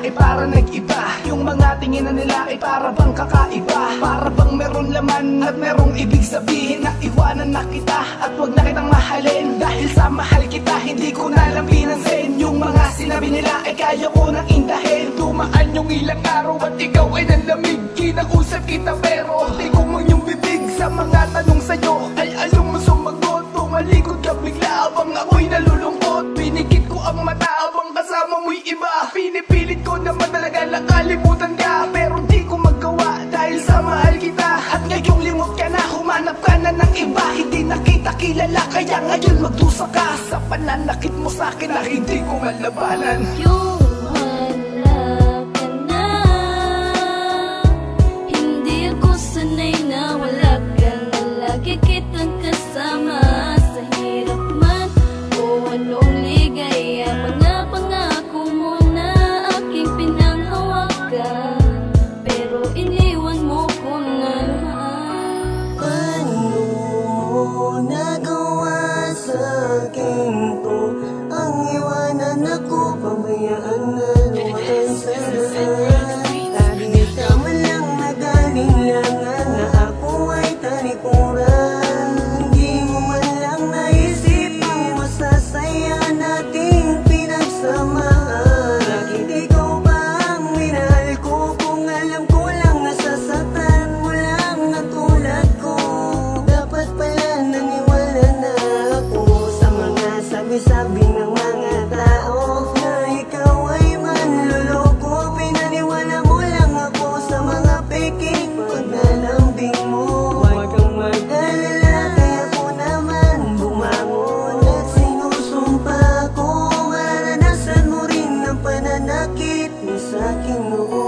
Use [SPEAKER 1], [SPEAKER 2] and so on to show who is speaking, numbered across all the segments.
[SPEAKER 1] ay para nag-iba. Yung mga tingin na nila ay para bang kakaiba, para bang meron laman at merong ibig sabihin na iwanan na kita at wag na kitang mahalin. Dahil sa mahal kita, hindi ko na lang pinansin yung mga sinabi nila ay kaya ko nang indahin. Dumaan yung ilang araw at ikaw ay nalamig. Kinausap kita pero di ko mang yung bibig. Sa mga tanong sa'yo ay ayaw mo sumagot. Tumalikod ka bigla abang ako'y nalulungkot. Pinikit ko ang mata abang kasama mo'y iba. Pinipilit ko naman talaga nakalimutan ka, pero di ko magawa dahil sa mahal kita. At ngayong limot ka na, humanap ka na ng iba. Hindi na kita kilala kaya ngayon magdusa ka sa pananakit mo sa'kin na hindi ko malabanan.
[SPEAKER 2] Sabi ng mga tao na ikaw ay manloloko. Pinaniwala mo lang ako sa mga peking paglalambing mo. Huwag kang mag-alala, kaya ko naman bumangon at sinusumpa ko. Mararanasan mo rin ang pananakit mo sa'kin noon.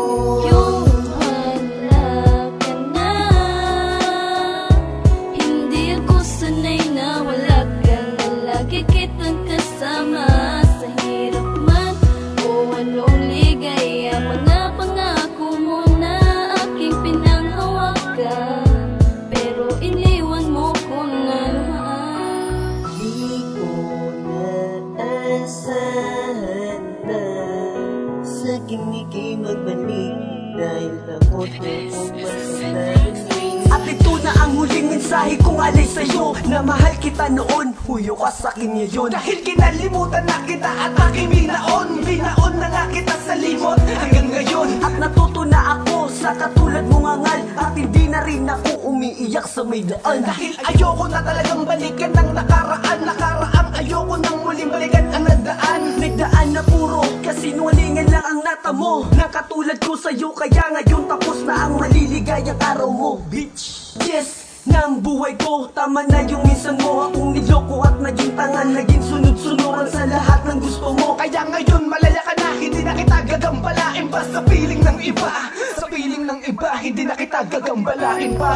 [SPEAKER 2] Ika'y magbalik dahil takot na kung masaktan.
[SPEAKER 3] At ito na ang huling mensahe kong alay sa'yo, na mahal kita noon, huyo ka sa'kin ngayon.
[SPEAKER 1] Dahil kinalimutan na kita at aking binaon. Binaon na nga kita sa limot hanggang ngayon.
[SPEAKER 3] At natuto na ako sa katulad mong angal, at hindi na rin ako umiiyak sa may daan.
[SPEAKER 1] Dahil ayoko na talagang balikan ng nakaraan. Nakaraang ayoko nang muling balikan ang nagdaan.
[SPEAKER 3] Nagdaan na puro kasinungalingan lang ang natamo. Nakatulad ko sa'yo kaya ngayon tapos na ang maliligayang araw mo, bitch. Yes, ng buhay ko, tama na yung minsan mo akong niloko at naging tangan, naging sunod-sunuran sa lahat ng gusto mo.
[SPEAKER 1] Kaya ngayon malaya ka na, hindi na kita gagambalain pa sa piling ng iba. Sa piling ng iba, hindi na kita gagambalain pa.